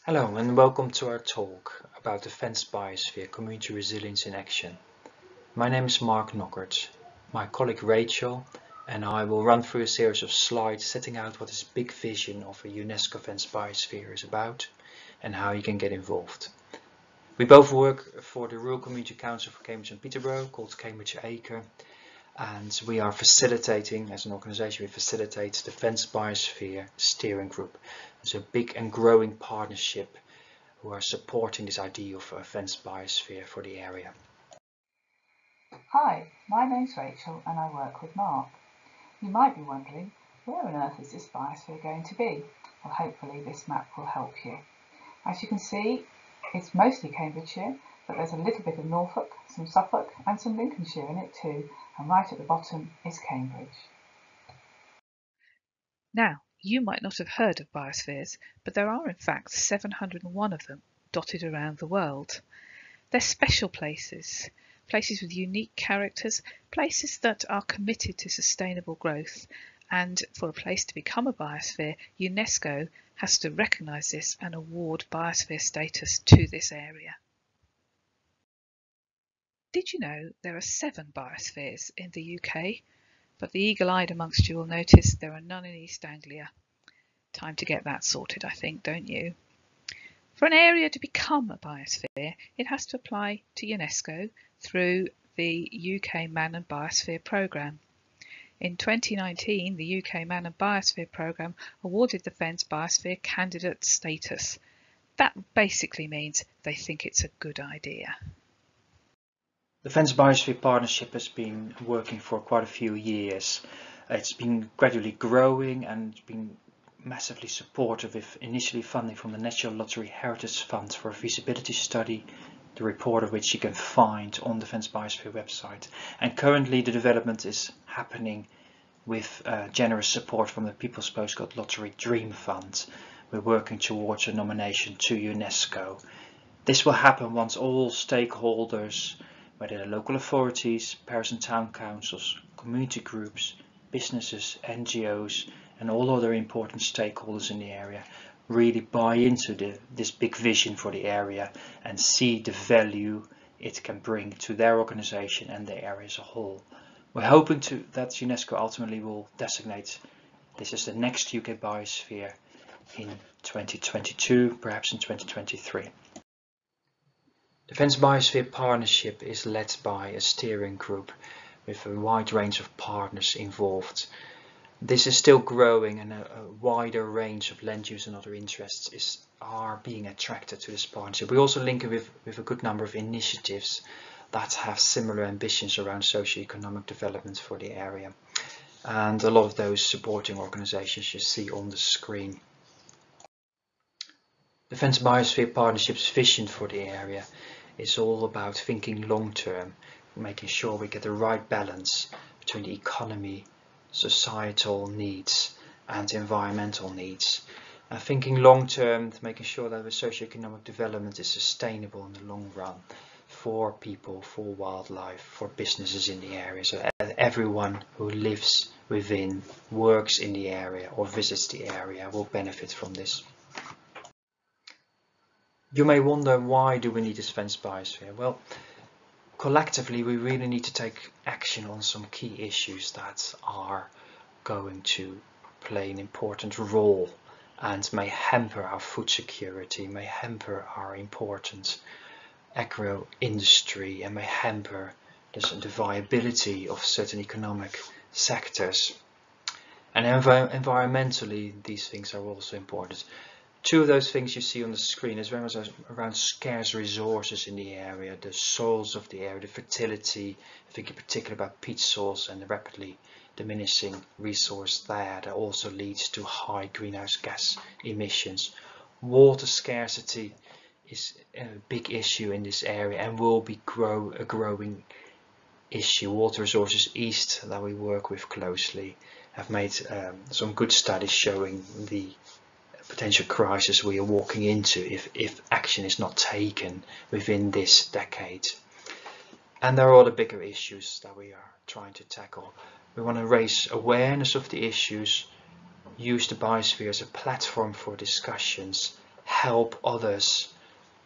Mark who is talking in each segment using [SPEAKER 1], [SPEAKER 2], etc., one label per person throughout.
[SPEAKER 1] Hello and welcome to our talk about the Fens Biosphere Community Resilience in Action. My name is Mark Nockert. My colleague Rachel and I will run through a series of slides setting out what this big vision of a UNESCO Fens Biosphere is about and how you can get involved. We both work for the Rural Community Council for Cambridge and Peterborough called Cambridge Acre, and we are facilitating, as an organisation, we facilitate the Fens Biosphere Steering Group. It's a big and growing partnership who are supporting this idea of a fenced biosphere for the area.
[SPEAKER 2] Hi, my name's Rachel and I work with Mark. You might be wondering, where on earth is this biosphere going to be? Well, hopefully this map will help you. As you can see, it's mostly Cambridgeshire, but there's a little bit of Norfolk, some Suffolk and some Lincolnshire in it too, and right at the bottom is Cambridge.
[SPEAKER 3] Now, you might not have heard of biospheres, but there are in fact 701 of them dotted around the world. They're special places with unique characters, places that are committed to sustainable growth, and for a place to become a biosphere, UNESCO has to recognise this and award biosphere status to this area. Did you know there are 7 biospheres in the UK? But the eagle-eyed amongst you will notice there are none in East Anglia. Time to get that sorted, I think, don't you? For an area to become a biosphere, it has to apply to UNESCO through the UK Man and Biosphere Programme. In 2019, the UK Man and Biosphere Programme awarded the Fens Biosphere candidate status. That basically means they think it's a good idea.
[SPEAKER 1] The Fens Biosphere Partnership has been working for quite a few years. It's been gradually growing and been massively supportive with initially funding from the National Lottery Heritage Fund for a feasibility study, the report of which you can find on the Fens Biosphere website. And currently the development is happening with generous support from the People's Postcode Lottery Dream Fund. We're working towards a nomination to UNESCO. This will happen once all stakeholders, whether the local authorities, parish and town councils, community groups, businesses, NGOs and all other important stakeholders in the area really buy into this big vision for the area and see the value it can bring to their organisation and the area as a whole. We're hoping that UNESCO ultimately will designate this as the next UK biosphere in 2022, perhaps in 2023. The Fens Biosphere Partnership is led by a steering group with a wide range of partners involved. This is still growing and a wider range of land use and other interests are being attracted to this partnership. We also link it with a good number of initiatives that have similar ambitions around socio-economic development for the area. And a lot of those supporting organisations you see on the screen. The Fens Biosphere Partnership's vision for the area is all about thinking long term, making sure we get the right balance between the economy, societal needs and environmental needs. And thinking long term, making sure that the socio-economic development is sustainable in the long run for people, for wildlife, for businesses in the area, so that everyone who lives within, works in the area or visits the area will benefit from this. You may wonder, why do we need this fenced biosphere? Well, collectively we really need to take action on some key issues that are going to play an important role and may hamper our food security, may hamper our important agro industry and may hamper the viability of certain economic sectors. And environmentally these things are also important. Two of those things you see on the screen is very much around scarce resources in the area, the soils of the area, the fertility. I think in particular about peat soils and the rapidly diminishing resource there that also leads to high greenhouse gas emissions. Water scarcity is a big issue in this area and will be a growing issue. Water Resources East, that we work with closely, have made some good studies showing the potential crisis we are walking into if action is not taken within this decade. And there are other bigger issues that we are trying to tackle. We want to raise awareness of the issues, use the biosphere as a platform for discussions, help others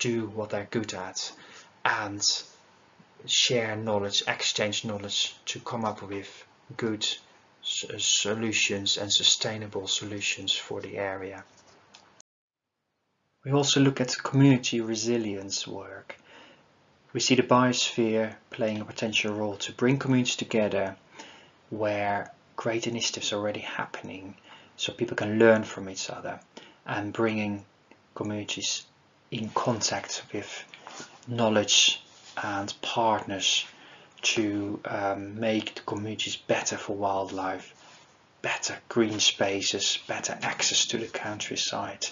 [SPEAKER 1] do what they're good at, and share knowledge, exchange knowledge to come up with good solutions and sustainable solutions for the area. We also look at community resilience work. We see the biosphere playing a potential role to bring communities together where great initiatives are already happening, so people can learn from each other, and bringing communities in contact with knowledge and partners to make the communities better for wildlife, better green spaces, better access to the countryside,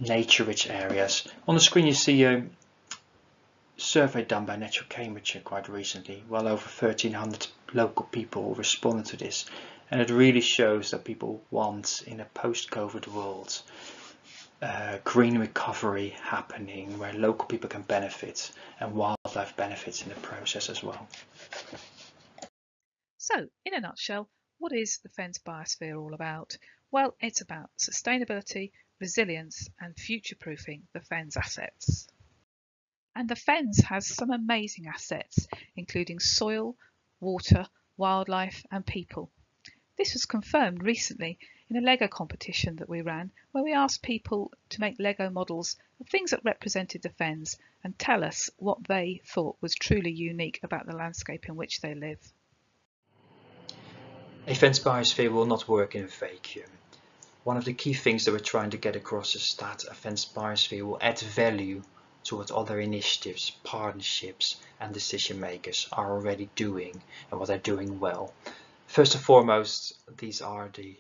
[SPEAKER 1] nature-rich areas. On the screen you see a survey done by Natural Cambridgeshire quite recently. Well over 1,300 local people responded to this, and it really shows that people want, in a post-COVID world, green recovery happening where local people can benefit and wildlife benefits in the process as well.
[SPEAKER 3] So, in a nutshell, what is the Fens Biosphere all about? Well, it's about sustainability, resilience and future-proofing the Fens assets. And the Fens has some amazing assets, including soil, water, wildlife and people. This was confirmed recently in a Lego competition that we ran, where we asked people to make Lego models of things that represented the Fens and tell us what they thought was truly unique about the landscape in which they live.
[SPEAKER 1] A Fens Biosphere will not work in a vacuum. One of the key things that we're trying to get across is that a Fens Biosphere will add value to what other initiatives, partnerships and decision makers are already doing and what they're doing well. First and foremost, these are the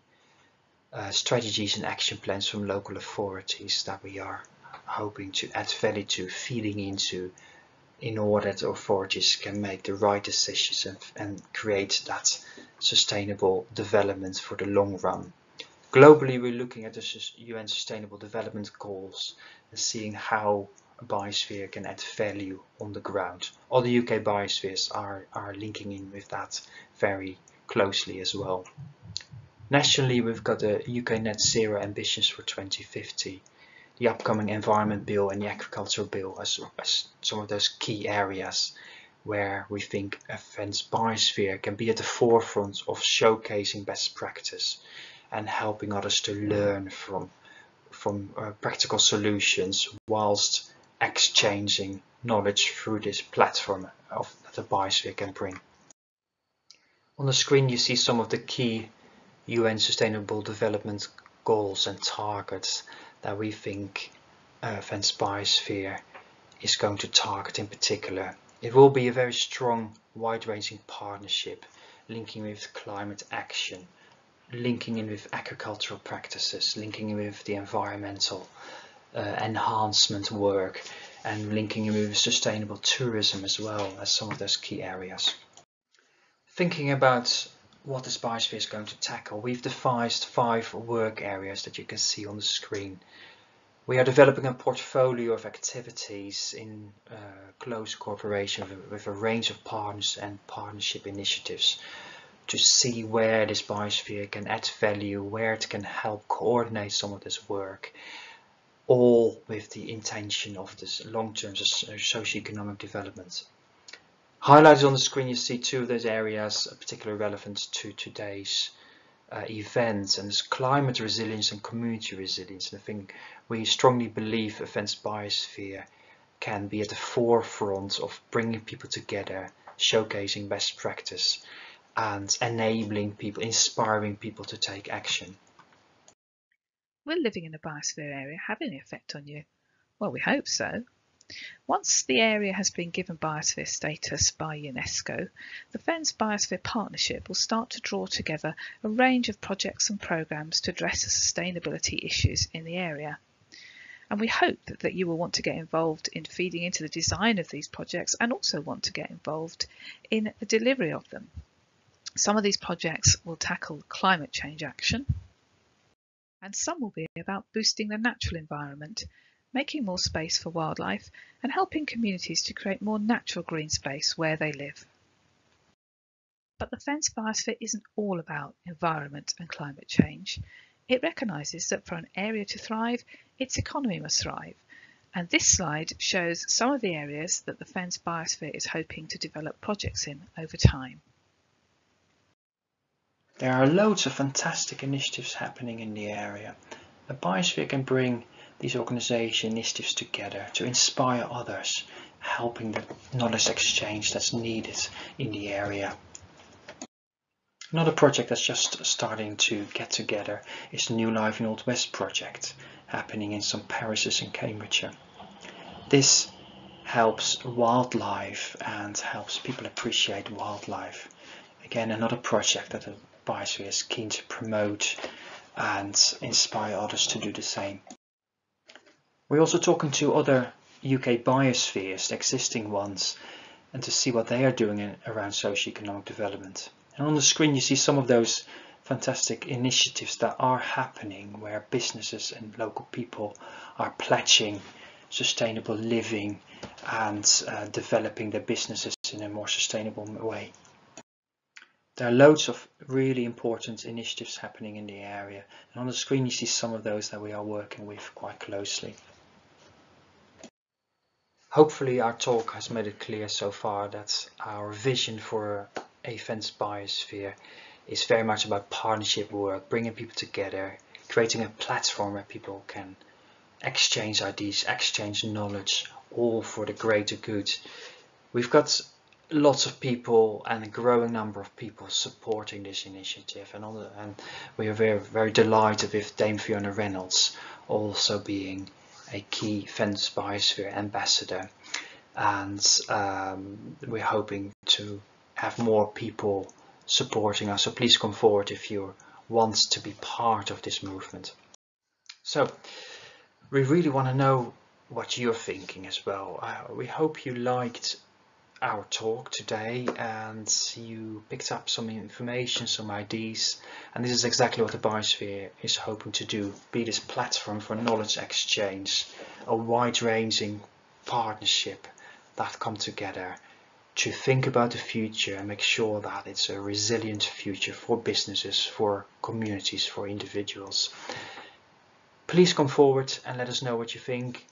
[SPEAKER 1] strategies and action plans from local authorities that we are hoping to add value to, feeding into, in order that authorities can make the right decisions and create that sustainable development for the long run. Globally, we're looking at the UN Sustainable Development Goals and seeing how a biosphere can add value on the ground. All the UK biospheres are linking in with that very closely as well. Nationally, we've got the UK Net Zero ambitions for 2050, the upcoming Environment Bill and the Agricultural Bill as some of those key areas where we think a Fens Biosphere can be at the forefront of showcasing best practice and helping others to learn from practical solutions whilst exchanging knowledge through this platform that the biosphere can bring. On the screen you see some of the key UN Sustainable Development Goals and targets that we think Fens Biosphere is going to target in particular. It will be a very strong, wide-ranging partnership linking with climate action, linking in with agricultural practices, linking in with the environmental enhancement work, and linking in with sustainable tourism as well as some of those key areas. Thinking about what this biosphere is going to tackle, we've devised 5 work areas that you can see on the screen. We are developing a portfolio of activities in close cooperation with a range of partners and partnership initiatives to see where this biosphere can add value, where it can help coordinate some of this work, all with the intention of this long-term socio-economic development. Highlighted on the screen you see 2 of those areas particularly relevant to today's event, and it's climate resilience and community resilience. And I think we strongly believe a Fens Biosphere can be at the forefront of bringing people together, showcasing best practice and enabling people, inspiring people to take action.
[SPEAKER 3] Will living in a biosphere area have any effect on you? Well, we hope so. Once the area has been given biosphere status by UNESCO, the Fens Biosphere Partnership will start to draw together a range of projects and programmes to address the sustainability issues in the area. And we hope that you will want to get involved in feeding into the design of these projects and also want to get involved in the delivery of them. Some of these projects will tackle climate change action, and some will be about boosting the natural environment, making more space for wildlife and helping communities to create more natural green space where they live. But the Fens Biosphere isn't all about environment and climate change. It recognises that for an area to thrive, its economy must thrive. And this slide shows some of the areas that the Fens Biosphere is hoping to develop projects in over time.
[SPEAKER 1] There are loads of fantastic initiatives happening in the area. The Biosphere can bring these organization initiatives together to inspire others, helping the knowledge exchange that's needed in the area. Another project that's just starting to get together is the New Life in Old West project, happening in some parishes in Cambridgeshire. This helps wildlife and helps people appreciate wildlife. Again, another project that the Biosphere is keen to promote and inspire others to do the same. We're also talking to other UK biospheres, existing ones, and to see what they are doing around socio-economic development. And on the screen you see some of those fantastic initiatives that are happening, where businesses and local people are pledging sustainable living and developing their businesses in a more sustainable way. There are loads of really important initiatives happening in the area, and on the screen you see some of those that we are working with quite closely. Hopefully our talk has made it clear so far that our vision for a Fens Biosphere is very much about partnership work, bringing people together, creating a platform where people can exchange ideas, exchange knowledge, all for the greater good. We've got lots of people and a growing number of people supporting this initiative, and we are very, very delighted with Dame Fiona Reynolds also being a key Fens Biosphere ambassador, and we're hoping to have more people supporting us, so please come forward if you want to be part of this movement. So we really want to know what you're thinking as well. We hope you liked our talk today and you picked up some information, some ideas, and this is exactly what the Biosphere is hoping to do, be this platform for knowledge exchange, a wide-ranging partnership that come together to think about the future and make sure that it's a resilient future for businesses, for communities, for individuals. Please come forward and let us know what you think.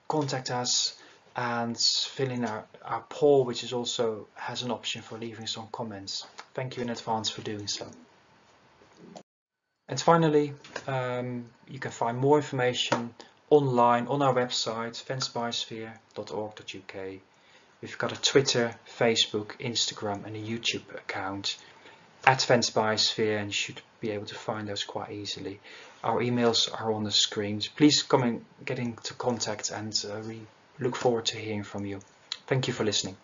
[SPEAKER 1] Contact us and fill in our poll, which is also has an option for leaving some comments. Thank you in advance for doing so. And finally, you can find more information online on our website, fensbiosphere.org.uk. We've got a Twitter, Facebook, Instagram and a YouTube account at Fens Biosphere, and you should be able to find those quite easily. Our emails are on the screen. Please come and get into contact, and we look forward to hearing from you. Thank you for listening.